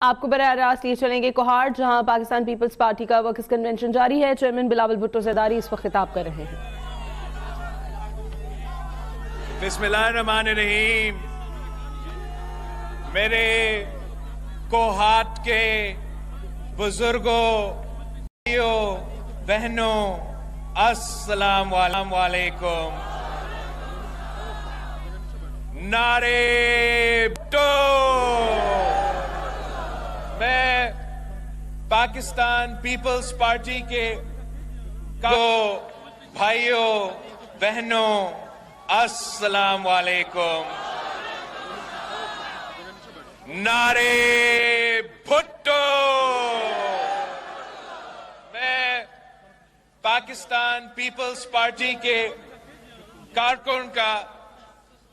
آپ کو براہ راست لیے چلیں گے کوہاٹ، جہاں پاکستان پیپلز پارٹی کا ورکرز کنونشن جاری ہے۔ چیئرمین بلاول بھٹو زرداری اس وقت خطاب کر رہے ہیں۔ بسم اللہ الرحمن الرحیم۔ میرے کوہاٹ کے بزرگوں، بھائیوں، بہنوں، السلام علیکم۔ نعرے بھٹو۔ میں پاکستان پیپلز پارٹی کے بھائیوں، بہنوں، السلام علیکم۔ نعرے بھٹو۔ میں پاکستان پیپلز پارٹی کے کارکن کا،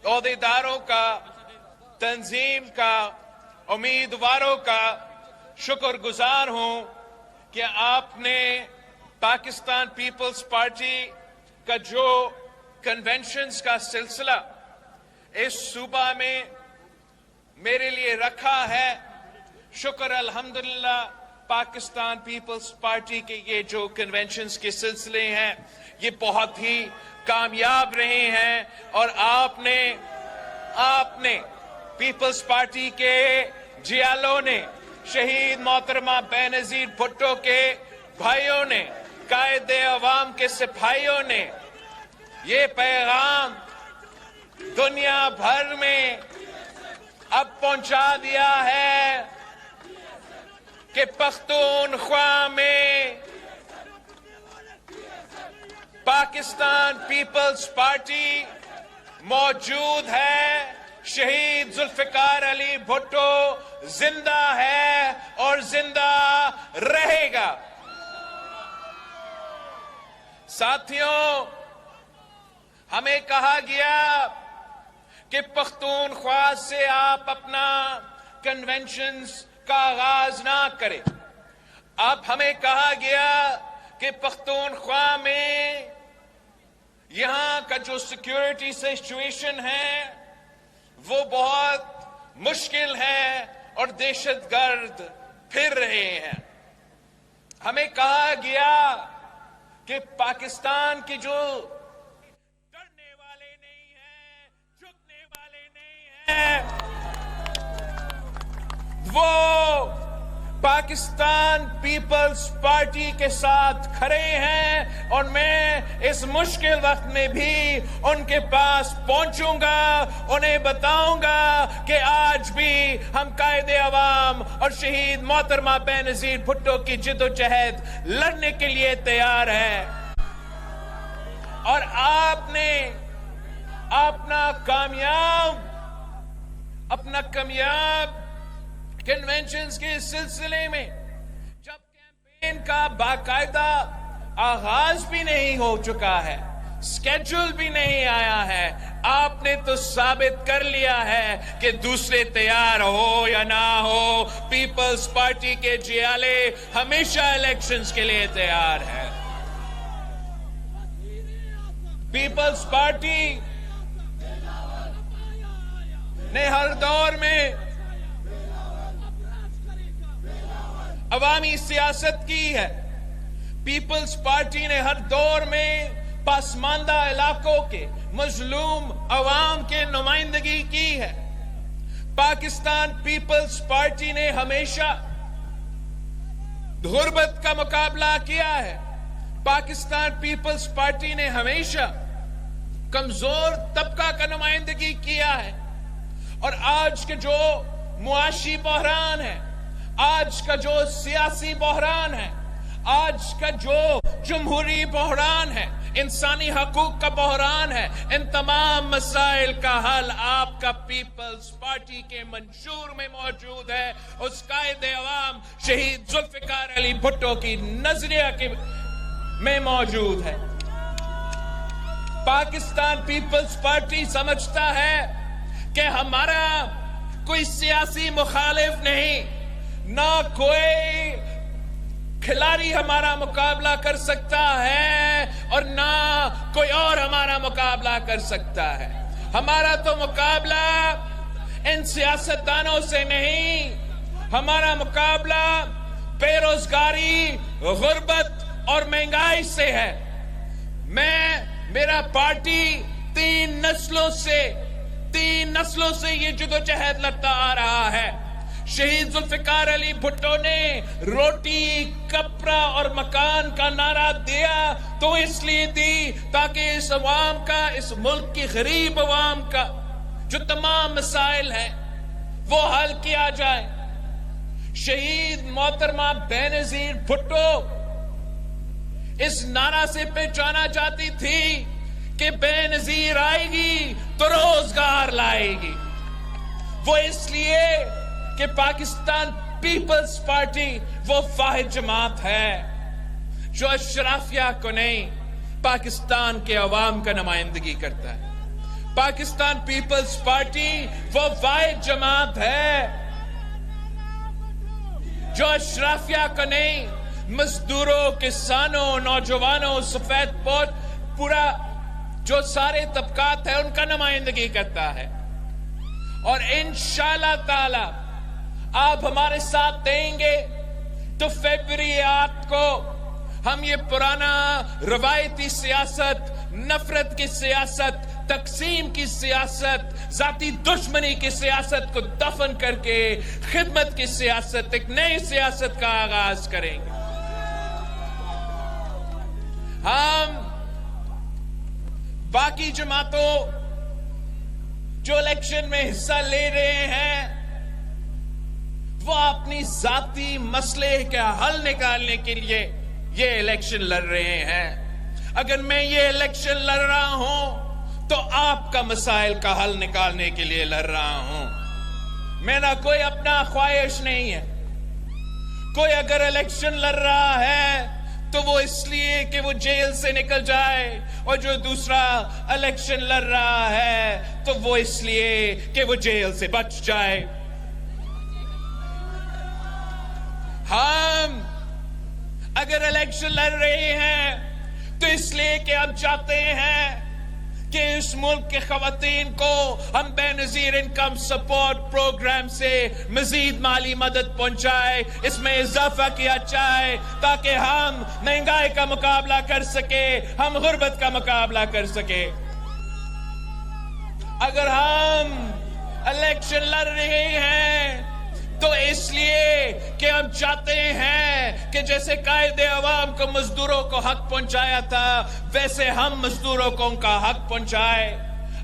عہدیداروں کا، تنظیم کا، امیدواروں کا شکر گزار ہوں کہ آپ نے پاکستان پیپلز پارٹی کا جو کنونشنز کا سلسلہ اس صوبہ میں میرے لیے رکھا ہے۔ شکر الحمدللہ پاکستان پیپلز پارٹی کے یہ جو کنونشنز کے سلسلے ہیں یہ بہت ہی کامیاب رہے ہیں، اور آپ نے پیپلز پارٹی کے جیالوں نے، شہید محترمہ بے نظیر بھٹو کے بھائیوں نے، قائد عوام کے سپاہیوں نے یہ پیغام دنیا بھر میں اب پہنچا دیا ہے کہ پختونخوا میں پاکستان پیپلز پارٹی موجود ہے۔ شہید ذوالفقار علی بھٹو زندہ ہے اور زندہ رہے گا۔ ساتھیوں، ہمیں کہا گیا کہ پختونخوا سے آپ اپنا کنونشنز کا آغاز نہ کریں۔ اب ہمیں کہا گیا کہ پختونخوا میں یہاں کا جو سیکیورٹی سچویشن ہے وہ بہت مشکل ہے اور دہشت گرد پھر رہے ہیں۔ ہمیں کہا گیا کہ پاکستان کی جو ڈرنے والے نہیں ہیں، جھکنے والے نہیں ہیں، وہ پاکستان پیپلز پارٹی کے ساتھ کھڑے ہیں، اور میں اس مشکل وقت میں بھی ان کے پاس پہنچوں گا، انہیں بتاؤں گا کہ آج بھی ہم قائد عوام اور شہید محترمہ بے نظیر بھٹو کی جد و جہد لڑنے کے لیے تیار ہیں۔ اور آپ نے اپنا کامیاب کنونشنز کے سلسلے میں جب کیمپین کا باقاعدہ آغاز بھی نہیں ہو چکا ہے، سکیڈول بھی نہیں آیا ہے، آپ نے تو ثابت کر لیا ہے کہ دوسرے تیار ہو یا نہ ہو، پیپلز پارٹی کے جیالے ہمیشہ الیکشنز کے لیے تیار ہیں۔ پیپلز پارٹی نے ہر دور میں عوامی سیاست کی ہے۔ پیپلز پارٹی نے ہر دور میں پسماندہ علاقوں کے مظلوم عوام کے نمائندگی کی ہے۔ پاکستان پیپلز پارٹی نے ہمیشہ غربت کا مقابلہ کیا ہے۔ پاکستان پیپلز پارٹی نے ہمیشہ کمزور طبقہ کا نمائندگی کیا ہے، اور آج کے جو معاشی بحران ہے، آج کا جو سیاسی بحران ہے، آج کا جو جمہوری بحران ہے، انسانی حقوق کا بحران ہے، ان تمام مسائل کا حل آپ کا پیپلز پارٹی کے منشور میں موجود ہے۔ اس قائد عوام شہید ذوالفقار علی بھٹو کی نظریہ میں موجود ہے۔ پاکستان پیپلز پارٹی سمجھتا ہے کہ ہمارا کوئی سیاسی مخالف نہیں، نہ کوئی کھلاڑی ہمارا مقابلہ کر سکتا ہے اور نہ کوئی اور ہمارا مقابلہ کر سکتا ہے۔ ہمارا تو مقابلہ ان سیاستدانوں سے نہیں، ہمارا مقابلہ بیروزگاری، غربت اور مہنگائی سے ہے۔ میرا پارٹی تین نسلوں سے یہ جدوجہد لڑتا آ رہا ہے۔ شہید ذوالفقار علی بھٹو نے روٹی، کپڑا اور مکان کا نعرہ دیا تو اس لیے دی تاکہ اس عوام کا، اس ملک کی غریب عوام کا جو تمام مسائل ہیں وہ حل کیا جائے۔ شہید محترمہ بینظیر بھٹو اس نعرہ سے پہچانا جاتی تھی کہ بینظیر آئے گی تو روزگار لائے گی۔ وہ اس لیے کہ پاکستان پیپلز پارٹی وہ واحد جماعت ہے جو اشرافیہ کو نہیں، پاکستان کے عوام کا نمائندگی کرتا ہے۔ پاکستان پیپلز پارٹی وہ واحد جماعت ہے جو اشرافیہ کو نہیں، مزدوروں، کسانوں، نوجوانوں، سفید پوش، پورا جو سارے طبقات ہیں ان کا نمائندگی کرتا ہے۔ اور انشاءاللہ تعالی آپ ہمارے ساتھ دیں گے تو فیبری 8 کو ہم یہ پرانا روایتی سیاست، نفرت کی سیاست، تقسیم کی سیاست، ذاتی دشمنی کی سیاست کو دفن کر کے خدمت کی سیاست، ایک نئی سیاست کا آغاز کریں گے۔ ہم باقی جماعتوں جو الیکشن میں حصہ لے رہے ہیں وہ اپنی ذاتی مسئلے کا حل نکالنے کے لیے یہ الیکشن لڑ رہے ہیں۔ اگر میں یہ الیکشن لڑ رہا ہوں تو آپ کا مسائل کا حل نکالنے کے لیے لڑ رہا ہوں۔ میرا کوئی اپنا خواہش نہیں ہے۔ کوئی اگر الیکشن لڑ رہا ہے تو وہ اس لیے کہ وہ جیل سے نکل جائے، اور جو دوسرا الیکشن لڑ رہا ہے تو وہ اس لیے کہ وہ جیل سے بچ جائے۔ ہم اگر الیکشن لڑ رہے ہیں تو اس لیے کہ ہم چاہتے ہیں کہ اس ملک کے خواتین کو ہم بے نظیر انکم سپورٹ پروگرام سے مزید مالی مدد پہنچائے، اس میں اضافہ کیا جائے تاکہ ہم مہنگائی کا مقابلہ کر سکے، ہم غربت کا مقابلہ کر سکے۔ اگر ہم الیکشن لڑ رہے ہیں تو اس لیے کہ ہم چاہتے ہیں کہ جیسے قائد عوام کو مزدوروں کو حق پہنچایا تھا ویسے ہم مزدوروں کو ان کا حق پہنچائے۔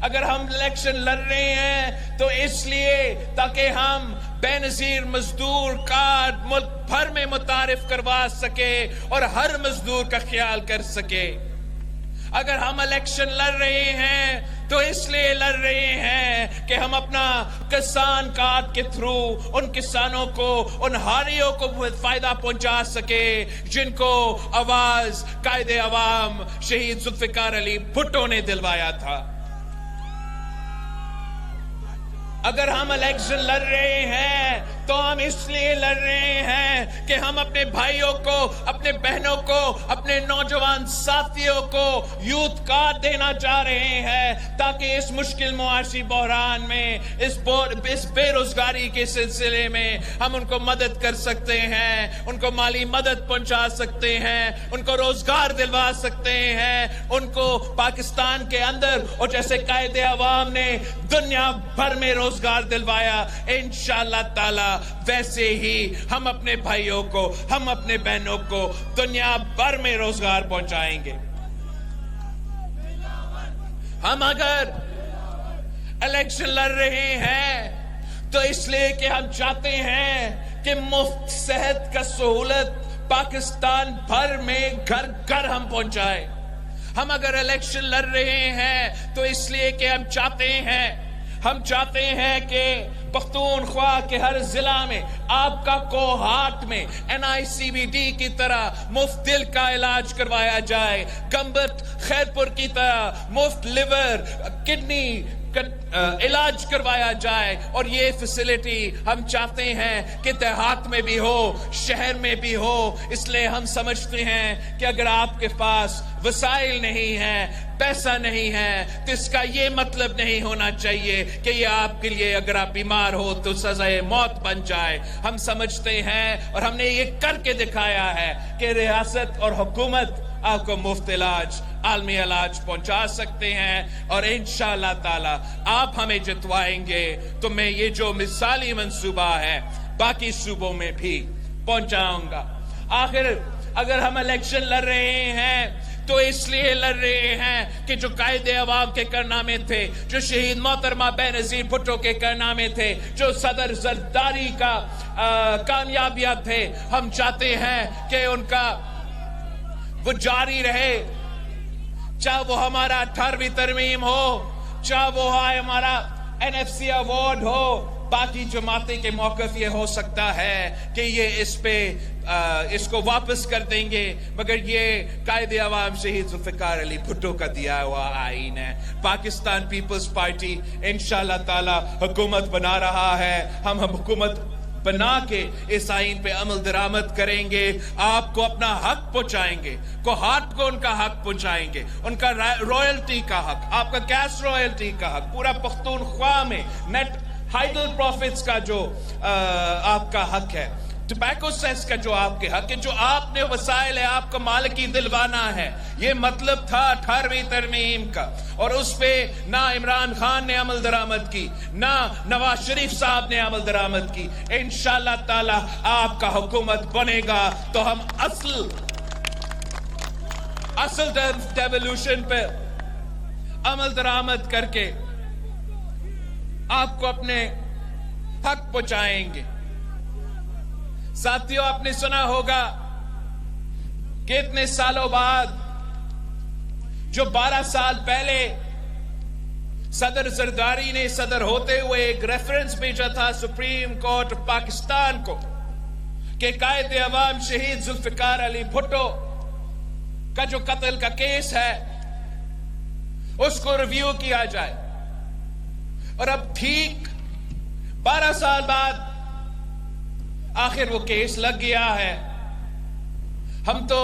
اگر ہم الیکشن لڑ رہے ہیں تو اس لیے تاکہ ہم بے نظیر مزدور کارڈ ملک بھر میں متعارف کروا سکے اور ہر مزدور کا خیال کر سکے۔ اگر ہم الیکشن لڑ رہے ہیں تو اس لیے لڑ رہے ہیں کہ ہم اپنا کسان کارڈ کے تھرو ان کسانوں کو، ان ہاریوں کو فائدہ پہنچا سکے جن کو آواز قائد عوام شہید ذوالفقار علی بھٹو نے دلوایا تھا۔ اگر ہم الیکشن لڑ رہے ہیں تو ہم اس لیے لڑ رہے ہیں کہ ہم اپنے بھائیوں کو، اپنے بہنوں کو، اپنے نوجوان ساتھیوں کو یوتھ کارڈ دینا چاہ رہے ہیں تاکہ اس مشکل معاشی بحران میں، اس بے روزگاری کے سلسلے میں ہم ان کو مدد کر سکتے ہیں، ان کو مالی مدد پہنچا سکتے ہیں، ان کو روزگار دلوا سکتے ہیں، ان کو پاکستان کے اندر اور جیسے قائد عوام نے دنیا بھر میں روزگار دلوایا، انشاءاللہ تعالی ویسے ہی ہم اپنے بھائیوں کو، ہم اپنے بہنوں کو دنیا بھر میں روزگار پہنچائیں گے۔ ہم اگر الیکشن لڑ رہے ہیں تو اس لیے کہ ہم چاہتے ہیں کہ مفت صحت کا سہولت پاکستان بھر میں گھر گھر ہم پہنچائے۔ ہم اگر الیکشن لڑ رہے ہیں تو اس لیے کہ ہم چاہتے ہیں کہ پختونخوا کے ہر ضلع میں آپ کا کوہاٹ میں NICBD کی طرح مفت دل کا علاج کروایا جائے، گمبت خیرپور کی طرح مفت لیور، کڈنی علاج کروایا جائے، اور یہ فیسلٹی ہم چاہتے ہیں کہ دیہات میں بھی ہو، شہر میں بھی ہو۔ اس لیے ہم سمجھتے ہیں کہ اگر آپ کے پاس وسائل نہیں ہیں، پیسہ نہیں ہے، تو اس کا یہ مطلب نہیں ہونا چاہیے کہ یہ آپ کے لیے اگر آپ بیمار ہو تو سزائے موت بن جائے۔ ہم سمجھتے ہیں اور ہم نے یہ کر کے دکھایا ہے کہ ریاست اور حکومت آپ کو مفت علاج، عالمی علاج پہنچا سکتے ہیں، اور انشاءاللہ تعالی آپ ہمیں جتوائیں گے تو میں یہ جو مثالی منصوبہ ہے باقی صوبوں میں بھی پہنچاؤں گا۔ آخر اگر ہم الیکشن لڑ رہے ہیں تو اس لیے لڑ رہے ہیں کہ جو قائد عوام کے کارنامے تھے، جو شہید محترمہ بینظیر بھٹو کے کارنامے تھے، جو صدر زرداری کا کامیابیاں تھے، ہم چاہتے ہیں کہ ان کا وہ جاری رہے، چاہے وہ ہمارا 18ویں ترمیم ہو، چاہے وہ ہمارا NFC ایوارڈ ہو۔ باقی جماعتیں کے موقف یہ ہو سکتا ہے کہ یہ اس کو واپس کر دیں گے، مگر یہ قائد عوام شہید ذوالفقار علی بھٹو کا دیا ہوا آئین ہے۔ پاکستان پیپلز پارٹی انشاءاللہ تعالی حکومت بنا رہا ہے، ہم حکومت بنا کے اس آئین پہ عمل درآمد کریں گے، آپ کو اپنا حق پہنچائیں گے، کوہاٹ کو ان کا حق پہنچائیں گے، ان کا رائلٹی کا حق، آپ کا گیس رائلٹی کا حق، پورا پختونخوا میں نیٹ ہائیڈل پروفٹس کا جو آپ کا حق ہے، ٹبیکو سیس کا جو آپ کے حق ہے، جو آپ نے وسائل ہے آپ کو مالکی دلوانا ہے۔ یہ مطلب تھا 18ویں ترمیم کا، اور اس پہ نہ عمران خان نے عمل درآمد کی، نہ نواز شریف صاحب نے عمل درآمد کی۔ انشاءاللہ تعالی آپ کا حکومت بنے گا تو ہم اصل ڈیولوشن پہ عمل درآمد کر کے آپ کو اپنے حق پہنچائیں گے۔ ساتھیوں، آپ نے سنا ہوگا کہ اتنے سالوں بعد جو 12 سال پہلے صدر زرداری نے صدر ہوتے ہوئے ایک ریفرنس بھیجا تھا سپریم کورٹ آف پاکستان کو کہ قائد عوام شہید ذوالفقار علی بھٹو کا جو قتل کا کیس ہے اس کو ریویو کیا جائے، اور اب ٹھیک 12 سال بعد آخر وہ کیس لگ گیا ہے۔ ہم تو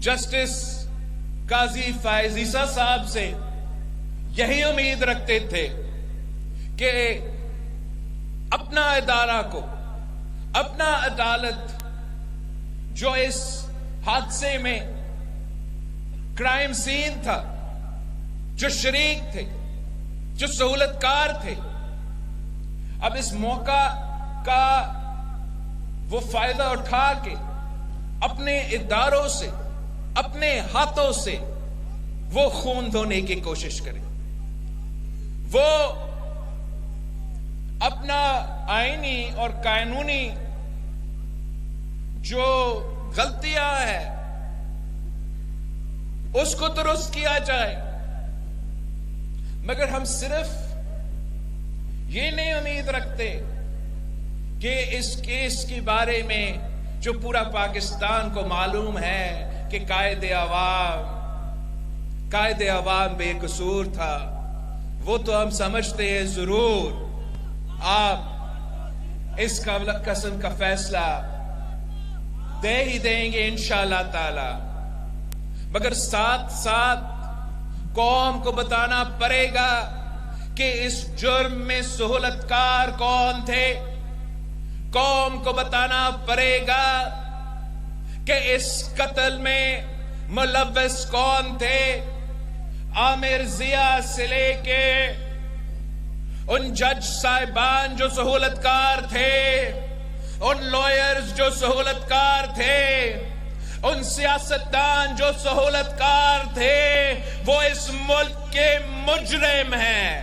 جسٹس قاضی فائز عیسیٰ صاحب سے یہی امید رکھتے تھے کہ اپنا ادارہ کو، اپنا عدالت جو اس حادثے میں کرائم سین تھا، جو شریک تھے، جو سہولت کار تھے، اب اس موقع کا وہ فائدہ اٹھا کے اپنے اداروں سے، اپنے ہاتھوں سے وہ خون دھونے کی کوشش کریں، وہ اپنا آئینی اور قانونی جو غلطیاں ہیں اس کو درست کیا جائے۔ مگر ہم صرف یہ نہیں امید رکھتے کہ اس کیس کے بارے میں جو پورا پاکستان کو معلوم ہے کہ قائد عوام بے قصور تھا، وہ تو ہم سمجھتے ہیں ضرور آپ اس قسم کا فیصلہ دے ہی دیں گے انشاءاللہ تعالی، مگر ساتھ ساتھ قوم کو بتانا پڑے گا کہ اس جرم میں سہولت کار کون تھے، قوم کو بتانا پڑے گا کہ اس قتل میں ملوث کون تھے۔ عامر ضیاء سے لے کے ان جج صاحبان جو سہولت کار تھے، ان لائرز جو سہولت کار تھے، ان سیاستدان جو سہولت کار تھے، وہ اس ملک کے مجرم ہیں۔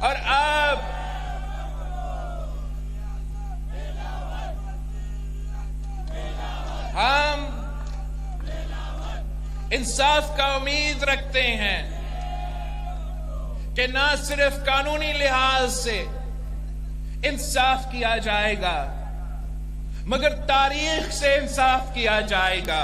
اور اب ہم انصاف کا امید رکھتے ہیں کہ نہ صرف قانونی لحاظ سے انصاف کیا جائے گا مگر تاریخ سے انصاف کیا جائے گا۔